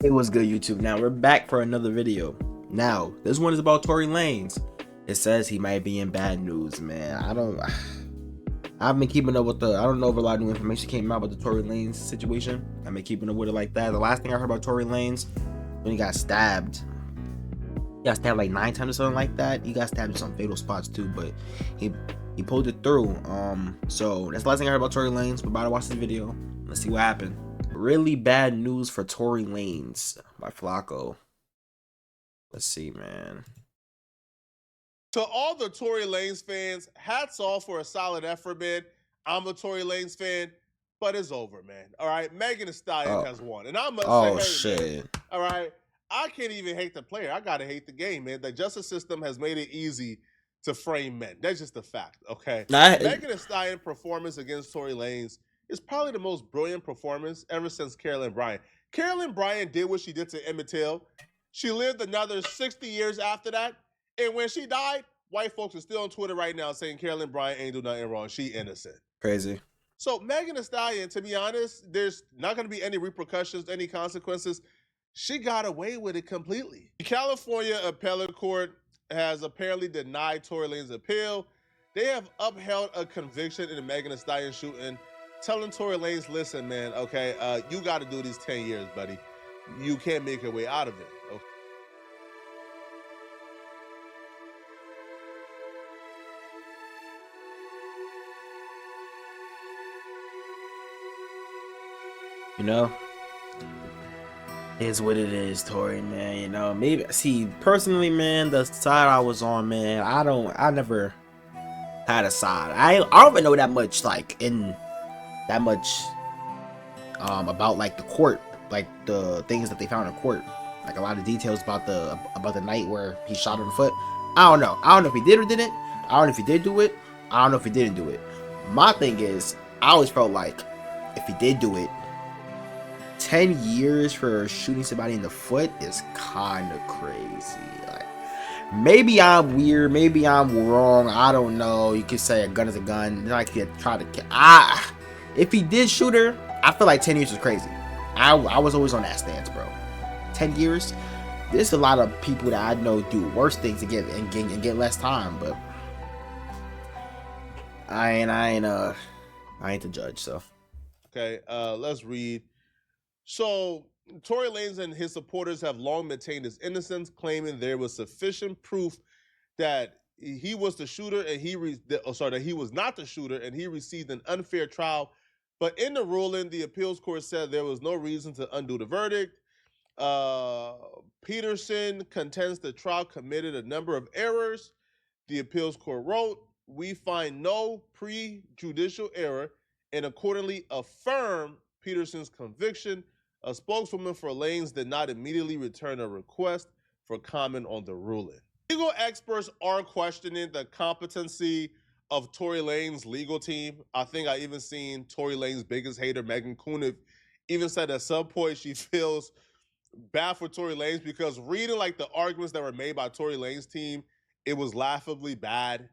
It was good, YouTube. Now we're back for another video. Now this one is about Tory Lanez. It says he might be in bad news, man. I've been keeping up with I don't know if a lot of new information came out about the Tory Lanez situation. I've been keeping up with it like that. The last thing I heard about Tory Lanez, when he got stabbed. He got stabbed like 9 times or something like that. He got stabbed in some fatal spots too, but he pulled it through. So that's the last thing I heard about Tory Lanez. We're about to watch this video. Let's see what happened. Really bad news for Tory Lanez by Flacco. Let's see, man. To all the Tory Lanez fans, hats off for a solid effort, man. I'm a Tory Lanez fan, but it's over, man. All right, Megan Thee Stallion has won, and I must say, hey, shit. man, all right, I can't even hate the player. I gotta hate the game, man. The justice system has made it easy to frame men. That's just a fact, okay? Megan Thee Stallion performance against Tory Lanez is probably the most brilliant performance ever since Carolyn Bryant. Carolyn Bryant did what she did to Emmett Till. She lived another 60 years after that. And when she died, white folks are still on Twitter right now saying Carolyn Bryant ain't do nothing wrong. She innocent. Crazy. So Megan Thee Stallion, to be honest, there's not going to be any repercussions, any consequences. She got away with it completely. The California Appellate Court has apparently denied Tory Lanez's appeal. They have upheld a conviction in the Megan Thee Stallion shooting, telling Tory Lanez, listen, man, okay, you got to do these 10 years, buddy. You can't make your way out of it. Okay? You know, is what it is, Tory, man. You know, maybe see personally, man, the side I was on, man, I never had a side. I don't even know that much, like about like the court, like the things that they found in court, like a lot of details about the night where he shot her in the foot. I don't know if he did or didn't. I don't know if he did do it. I don't know if he didn't do it. My thing is, I always felt like if he did do it, 10 years for shooting somebody in the foot is kind of crazy. Like, maybe I'm weird, maybe I'm wrong, I don't know. You could say a gun is a gun. Then I could try to kill. If he did shoot her, I feel like 10 years is crazy. I was always on that stance, bro. 10 years. There's a lot of people that I know do worse things to get less time, but I ain't the judge, so. Okay, let's read. So, Tory Lanez and his supporters have long maintained his innocence, claiming there was sufficient proof that he was the shooter and that he was not the shooter and he received an unfair trial. But in the ruling, the appeals court said there was no reason to undo the verdict. Peterson contends the trial committed a number of errors. The appeals court wrote, "We find no prejudicial error and accordingly affirm Peterson's conviction." A spokeswoman for Lanez did not immediately return a request for comment on the ruling. Legal experts are questioning the competency of Tory Lanez's legal team. I think I even seen Tory Lanez's biggest hater, Megan Kunif, even said at some point she feels bad for Tory Lanez because reading like the arguments that were made by Tory Lanez's team, it was laughably bad.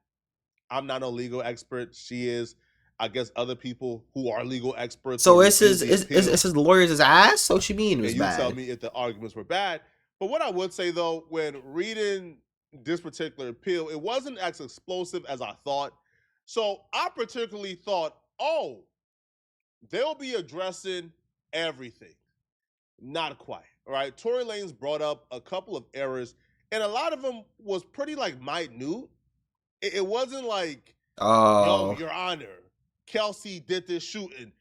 I'm not a legal expert. She is. I guess other people who are legal experts. So it's his lawyer's ass. So she mean it was and you bad. tell me if the arguments were bad. But what I would say though, when reading this particular appeal, it wasn't as explosive as I thought. So I particularly thought, oh, they'll be addressing everything. Not quite. All right. Tory Lanez brought up a couple of errors, and a lot of them was pretty like minute. It wasn't like, yo, Your Honor, Kelsey did this shooting.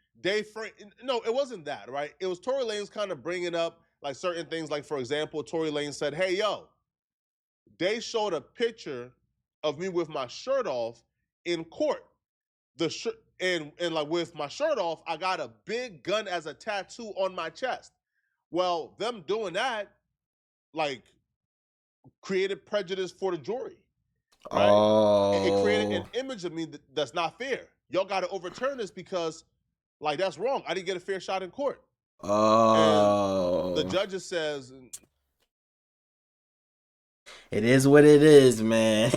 No, it wasn't that, right? It was Tory Lanez kind of bringing up like certain things. Like, for example, Tory Lanez said, hey, yo, they showed a picture of me with my shirt off in court. And like with my shirt off, I got a big gun as a tattoo on my chest. Well, them doing that, like, created prejudice for the jury. Right? It created an image of me that's not fair. Y'all got to overturn this because, like, that's wrong. I didn't get a fair shot in court. And the judge says, it is what it is, man.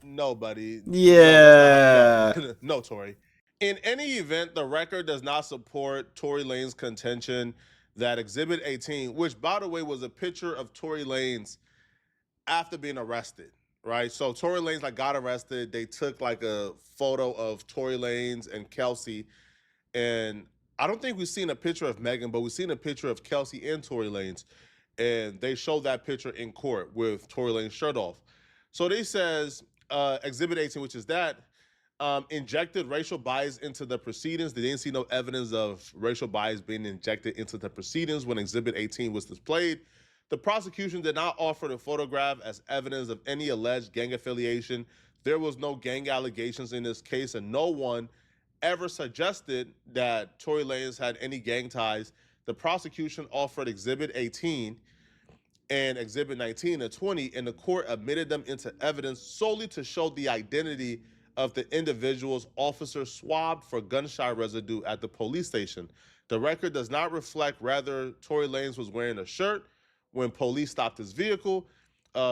no, buddy. Yeah. No, Tory. In any event, the record does not support Tory Lanez's contention that Exhibit 18, which by the way was a picture of Tory Lanez after being arrested, right? So Tory Lanez like got arrested. They took like a photo of Tory Lanez and Kelsey, and I don't think we've seen a picture of Megan, but we've seen a picture of Kelsey and Tory Lanez, and they showed that picture in court with Tory Lanez shirt off. So they says Exhibit 18, which is that injected racial bias into the proceedings. They didn't see no evidence of racial bias being injected into the proceedings when Exhibit 18 was displayed. The prosecution did not offer the photograph as evidence of any alleged gang affiliation. There was no gang allegations in this case, and no one ever suggested that Tory Lanez had any gang ties. The prosecution offered Exhibit 18 and Exhibit 19 and 20, and the court admitted them into evidence solely to show the identity of the individuals officers swabbed for gunshot residue at the police station. The record does not reflect whether Tory Lanez was wearing a shirt when police stopped his vehicle.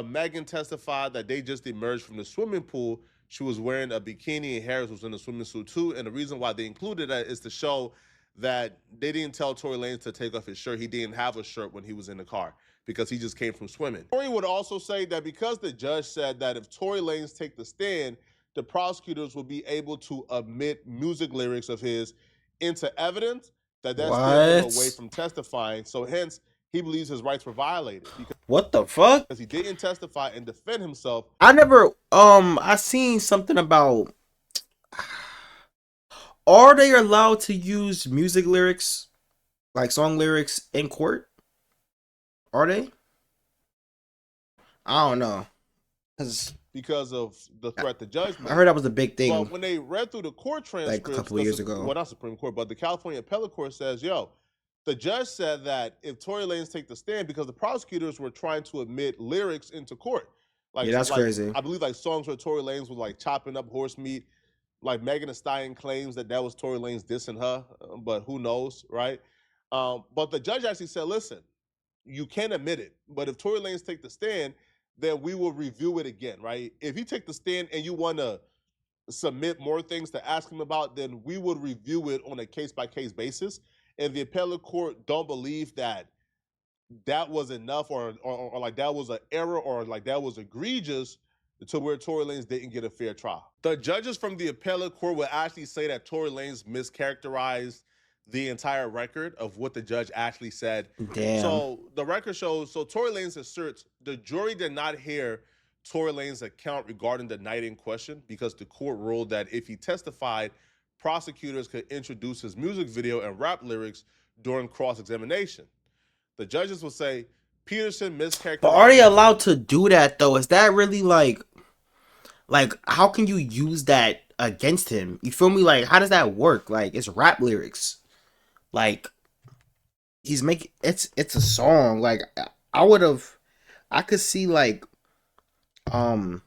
Megan testified that they just emerged from the swimming pool. She was wearing a bikini and Harris was in a swimming suit too. And the reason why they included that is to show that they didn't tell Tory Lanez to take off his shirt. He didn't have a shirt when he was in the car because he just came from swimming. Tory would also say that because the judge said that if Tory Lanez take the stand, the prosecutors will be able to omit music lyrics of his into evidence, that steered him away from testifying. So hence, he believes his rights were violated. What the fuck? Because he didn't testify and defend himself. I seen something about, are they allowed to use music lyrics, like song lyrics, in court? Are they? I don't know. Because of the threat the judge made. I heard that was a big thing. But when they read through the court transcripts, like a couple of years ago. Well, not Supreme Court, but the California Appellate Court says, yo, the judge said that if Tory Lanez take the stand, because the prosecutors were trying to admit lyrics into court. Like, yeah, that's crazy. I believe like songs where Tory Lanez was like chopping up horse meat. Like Megan Thee Stallion claims that was Tory Lanez dissing her, but who knows, right? But the judge actually said, listen, you can admit it, but if Tory Lanez take the stand, then we will review it again, right? If you take the stand and you want to submit more things to ask him about, then we would review it on a case-by-case basis. And the appellate court don't believe that was enough or like that was an error or like that was egregious to where Tory Lanez didn't get a fair trial. The judges from the appellate court will actually say that Tory Lanez mischaracterized the entire record of what the judge actually said. Damn. So the record shows, so Tory Lanez asserts the jury did not hear Tory Lanez's account regarding the night in question because the court ruled that if he testified, prosecutors could introduce his music video and rap lyrics during cross-examination. The judges will say Peterson mischaracterized. But are they allowed to do that though? Is that really like how can you use that against him? You feel me? Like, how does that work? Like, it's rap lyrics. Like, he's making it's a song. Like, I could see like a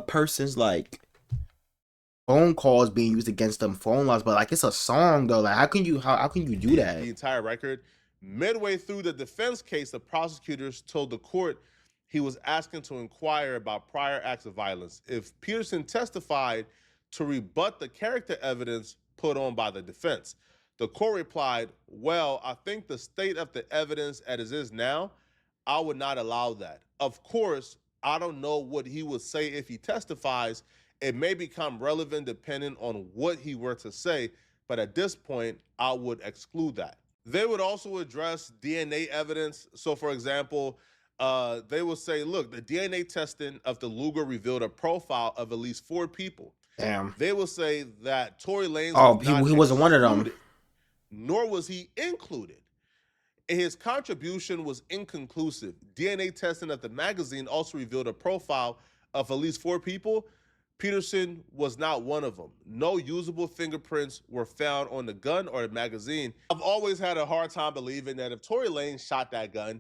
person's like phone calls being used against them, phone laws, but like it's a song though. Like, how can you do that? The entire record. Midway through the defense case, the prosecutors told the court he was asking to inquire about prior acts of violence. If Peterson testified to rebut the character evidence put on by the defense, the court replied, well, I think the state of the evidence as it is now, I would not allow that. Of course, I don't know what he would say if he testifies. It may become relevant depending on what he were to say, but at this point, I would exclude that. They would also address DNA evidence. So, for example, they will say, look, the DNA testing of the Luger revealed a profile of at least 4 people. Damn. They will say that Tory Lanez he wasn't one of them. Nor was he included. His contribution was inconclusive. DNA testing at the magazine also revealed a profile of at least 4 people. Peterson was not one of them. No usable fingerprints were found on the gun or the magazine. I've always had a hard time believing that if Tory Lanez shot that gun,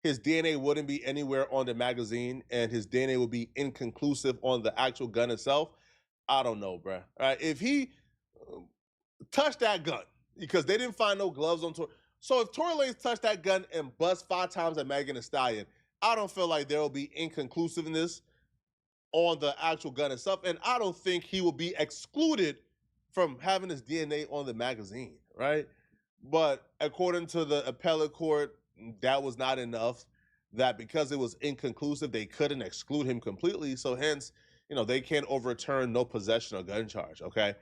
his DNA wouldn't be anywhere on the magazine and his DNA would be inconclusive on the actual gun itself. I don't know, bro. If he touched that gun, because they didn't find no gloves on Tory. So if Tory Lanez touched that gun and bust 5 times at Megan Thee Stallion, I don't feel like there will be inconclusiveness on the actual gun itself. And I don't think he will be excluded from having his DNA on the magazine, right? But according to the appellate court, that was not enough. That because it was inconclusive, they couldn't exclude him completely. So hence, they can't overturn no possession or gun charge. Okay.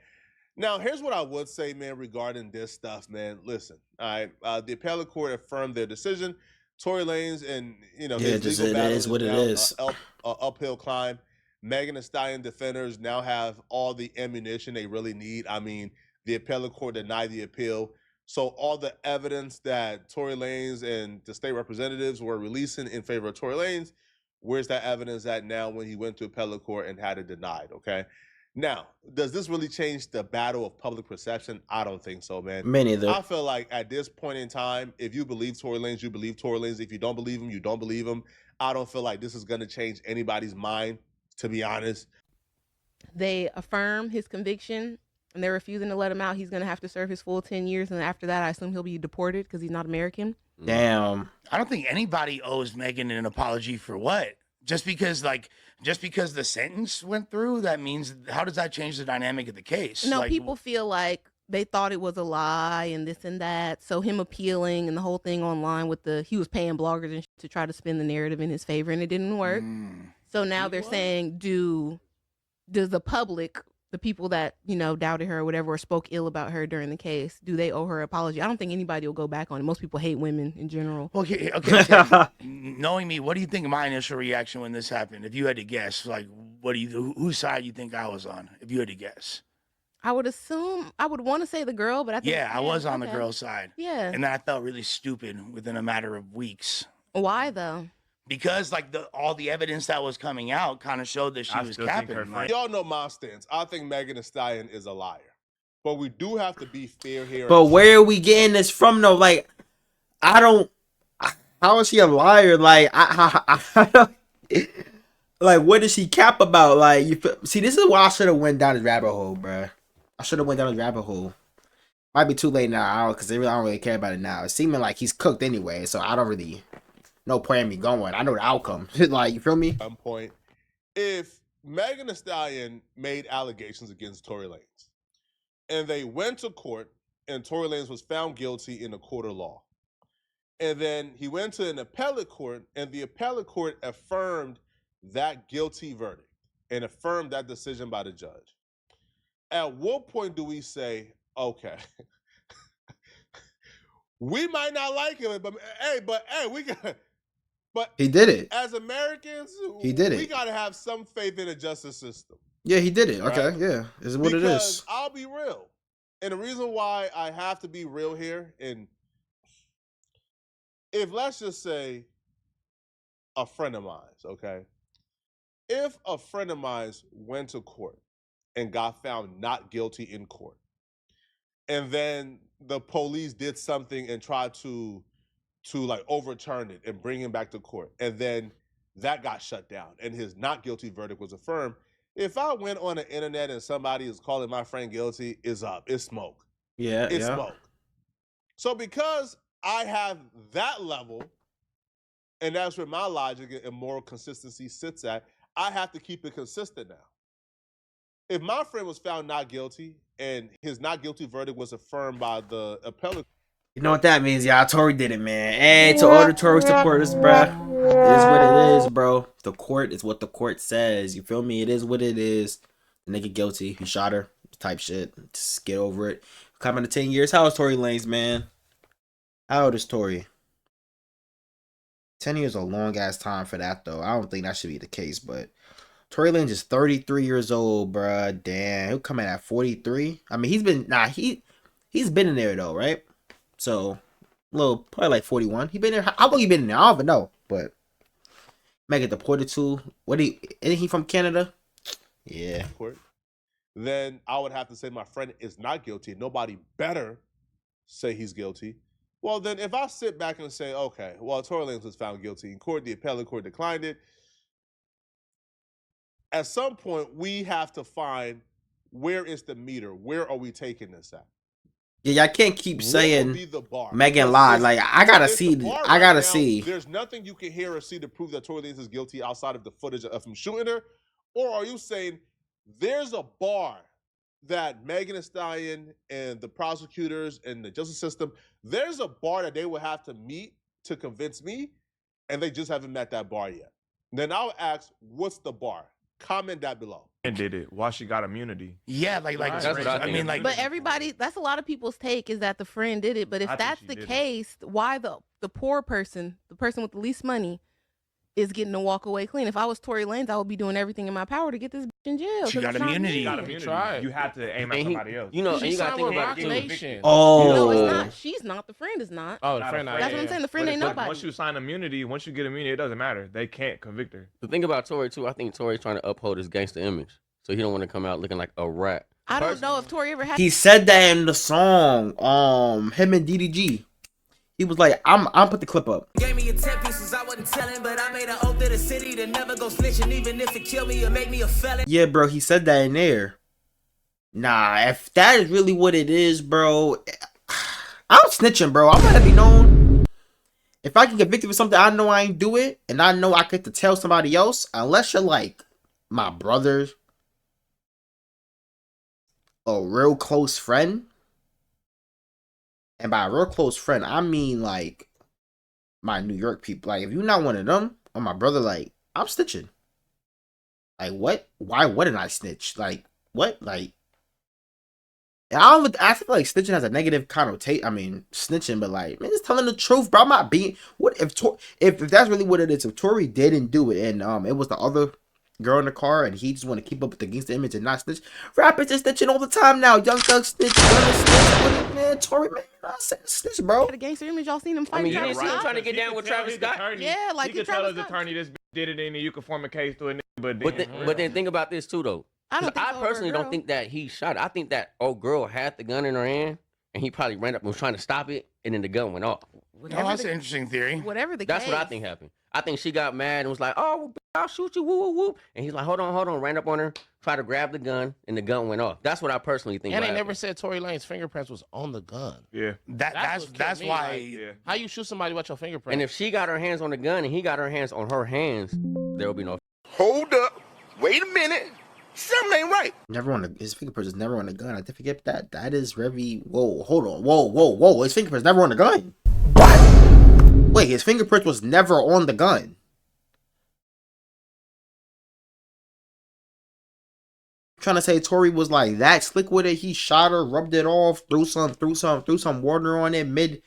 Now, here's what I would say, man, regarding this stuff, man. Listen, all right. The appellate court affirmed their decision. Tory Lanez and his just legal it battle is is what it now is. a uphill climb. Megan Thee Stallion defenders now have all the ammunition they really need. I mean, the appellate court denied the appeal. So all the evidence that Tory Lanez and the state representatives were releasing in favor of Tory Lanez, where's that evidence at now when he went to appellate court and had it denied? Okay. Now, does this really change the battle of public perception? I don't think so, man. Me neither. I feel like at this point in time, if you believe Tory Lanez, you believe Tory Lanez. If you don't believe him, you don't believe him. I don't feel like this is going to change anybody's mind, to be honest. They affirm his conviction and they're refusing to let him out. He's going to have to serve his full 10 years. And after that, I assume he'll be deported because he's not American. Damn. I don't think anybody owes Megan an apology for what? Just because the sentence went through, that means, how does that change the dynamic of the case? No, people feel like they thought it was a lie and this and that. So him appealing and the whole thing online with he was paying bloggers and to try to spin the narrative in his favor, and it didn't work. So now they're saying, does the public, the people that, doubted her or whatever, or spoke ill about her during the case, do they owe her an apology? I don't think anybody will go back on it. Most people hate women in general. Okay. Knowing me, what do you think of my initial reaction when this happened? If you had to guess, like, whose side you think I was on? If you had to guess, I would want to say the girl, but I think I was on the girl's side. Yeah, and then I felt really stupid within a matter of weeks. Why though? Because all the evidence that was coming out kind of showed that she was capping. Y'all know my stance. I think Megan Thee Stallion is a liar, but we do have to be fair here. But where are we getting this from, though? Like, I don't. How is she a liar? Like, I don't. Like, what does she cap about? Like, see, this is why I should have went down this rabbit hole, bruh. I should have went down this rabbit hole. Might be too late now, because I don't really care about it now. It's seeming like he's cooked anyway, so I don't really. No point in me going. I know the outcome. Like, you feel me? One point. If Megan Thee Stallion made allegations against Tory Lanez, and they went to court, and Tory Lanez was found guilty in a court of law, and then he went to an appellate court, and the appellate court affirmed that guilty verdict and affirmed that decision by the judge. At what point do we say, okay, we might not like him, but hey, we got. But he did it. As Americans, he did it. We gotta have some faith in the justice system. Yeah, he did it. Right? Okay, yeah, is what it is. I'll be real, and the reason why I have to be real here, and if let's just say a friend of mine, okay, if a friend of mine went to court and got found not guilty in court, and then the police did something and tried to like overturn it and bring him back to court, and then that got shut down and his not guilty verdict was affirmed. If I went on the internet and somebody is calling my friend guilty, it's smoke. It's smoke. So because I have that level, and that's where my logic and moral consistency sits at, I have to keep it consistent now. If my friend was found not guilty and his not guilty verdict was affirmed by the appellate, you know what that means, y'all? Tory did it, man. Hey, to all the Tory supporters, bruh. It is what it is, bro. The court is what the court says. You feel me? It is what it is. The nigga guilty. He shot her. Type shit. Just get over it. Coming to 10 years. How old is Tory Lanez, man? How old is Tory? 10 years is a long ass time for that, though. I don't think that should be the case, but Tory Lanez is 33 years old, bruh. Damn. He'll come in at 43. I mean, he's been in there, though, right? So, probably like 41. He been there. How long he been in there? I don't even know. But might get deported too. Isn't he from Canada? Yeah. Then I would have to say my friend is not guilty. Nobody better say he's guilty. Well, then if I sit back and say, okay, well, Tory Lanez was found guilty in court, the appellate court declined it. At some point, we have to find where is the meter? Where are we taking this at? Yeah, I can't keep saying Megan lied. Like, I gotta see. There's nothing you can hear or see to prove that Tory Lanez is guilty outside of the footage of him shooting her. Or are you saying there's a bar that Megan Thee Stallion and the prosecutors and the justice system, There's a bar that they would have to meet to convince me, and they just haven't met that bar yet. Then I'll ask, what's the bar? Comment that below. And did it? Why she got immunity? Yeah, like Right. That's what I I think. mean, like, But everybody, that's a lot of people's take is that the friend did it. But if I think that's she the did it. case, why the poor person, the person with the least money, is getting to walk away clean? If I was Tory Lanez, I would be doing everything in my power to get this bitch in jail. She 'cause got it's not immunity. me. You got immunity. tried. You have to aim at And he, somebody else. you know, and She you got to signed think with about Rock it too. Nation. No, it's Oh, not. She's not. The friend is not. Oh, the Not a friend. friend. That's what I'm saying. The friend But ain't if- nobody. Once you sign immunity, once you get immunity, it doesn't matter. They can't convict her. The thing about Tory too, I think Tory's trying to uphold his gangster image, so he don't want to come out looking like a rat. I don't know if Tory ever had. he said that in the song. Him and DDG. He was like, I'm put the clip up. Gave me a 10 pieces, I wasn't telling, but I made an oath to the city to never go snitching, even if it killed me or make me a felon. Yeah, bro, he said that in there. Nah, if that is really what it is, bro, I'm snitching, bro. I'm gonna be known. If I get convicted for something, I know I ain't do it, and I know I get to tell somebody else, unless you're like my brother, a real close friend. And by a real close friend, I mean like my New York people. Like, if you're not one of them, or my brother, like, I'm snitching. Like, what? Why wouldn't I snitch? Like, what? Like, I feel like snitching has a negative connotation. I mean, snitching, but like, man, just telling the truth, bro. I'm not being. What if that's really what it is? If Tory didn't do it, and it was the other girl in the car, and he just want to keep up with the gangster image and not snitch. Rappers are snitching all the time now. Young Thug snitch, Gunna snitch. Man, Tory, man, I said snitch, bro. The gangster image, y'all seen him fight. I mean, you Travis didn't see him Scott? trying to get down with Travis Scott. Yeah, like he could Travis tell his Scott. attorney this bitch did it, and you could form a case to it. But But then think about this too, though. I don't think I so over a personally don't girl. think that he shot it. I think that old girl had the gun in her hand, and he probably ran up and was trying to stop it, and then the gun went off. Whatever Oh, that's the- an interesting theory. Whatever the That's case. what I think happened. I think she got mad and was like, "Oh, well, bitch, I'll shoot you!" Woo, woo, woo. And he's like, "Hold on!" Ran up on her, tried to grab the gun, and the gun went off. That's what I personally think. And what they never happened. said Tory Lanez's fingerprints was on the gun. yeah, That's what That's kept me, why. like, yeah. How you shoot somebody with your fingerprint? And if she got her hands on the gun and he got her hands on her hands, there will be no. Hold up. Wait a minute. Something ain't right. Never on the his fingerprints is never on the gun. I did forget that. That is very hold on. Whoa. His fingerprints never on the gun. What? Wait, his fingerprints was never on the gun. Trying to say Tory was like that slick with it. He shot her, rubbed it off, threw some water on it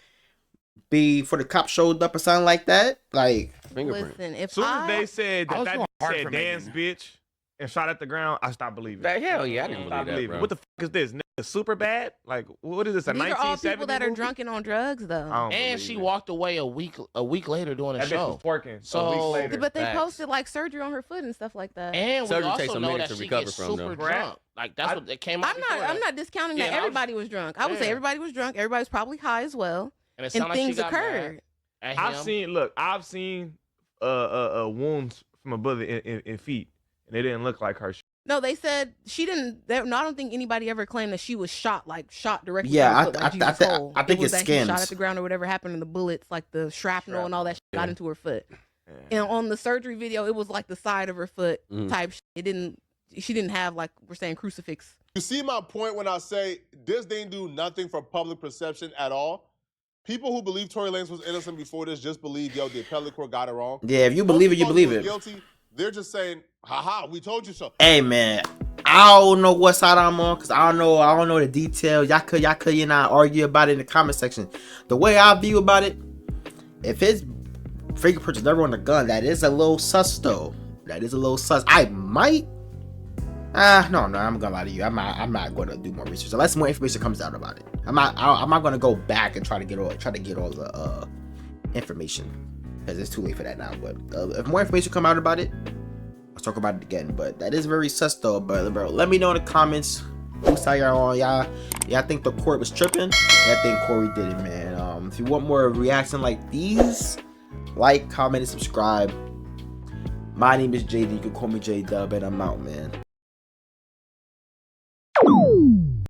before the cop showed up or something like that. Like, Fingerprint. Listen, if As soon as they I said I was that going hard said for dance Megan. bitch and shot at the ground, I stopped believing. That hell yeah, I didn't Stop believe that, believing. bro. What the fuck is this? Nigga, super bad? Like, what is this? A these are all 1970 people that are movie? drunk and on drugs, though. I don't and believe she it. walked away a week later doing a That bitch show. was twerking. a So- week later. But they Facts. posted like surgery on her foot and stuff like that. And we Surgery also takes a know minute that to she recover gets from, super though. drunk. Like that's I- what they came out. I'm not discounting Yeah, that and I was- everybody was drunk. I would say Yeah. everybody was drunk. Everybody was probably high as well, And, it and sounded like she things got mad occurred. at I've him. seen wounds from a bullet in feet, and they didn't look like her. No, they said she didn't. No, I don't think anybody ever claimed that she was shot directly. Yeah, in the foot, like I Jesus think- Cole. I think It was it's that she shot skins. at the ground or whatever happened, and the bullets, like the shrapnel and all that, got into her foot. And on the surgery video, it was like the side of her foot type. It didn't. She didn't have, like we're saying, crucifix. You see my point when I say this didn't do nothing for public perception at all? People who believe Tory Lanez was innocent before this just believe, yo, the appellate court got it wrong. yeah, if you believe it, you Most people believe who are it. Guilty, they're just saying, haha, we told you so. Hey man, I don't know what side I'm on because I don't know the details. Y'all could argue about it in the comment section. The way I view about it, if his fingerprints is never on the gun, that is a little sus though. That is a little sus. I might. No, I'm gonna lie to you. I'm not gonna do more research unless more information comes out about it. I'm not gonna go back and try to get all the information because it's too late for that now. But if more information come out about it, let's talk about it again. But that is very sus though. But bro, let me know in the comments whose side y'all on. Y'all think the court was tripping? I think Corey did it, man. If you want more reaction like these, like, comment, and subscribe. My name is JD. You can call me J Dub, and I'm out, man.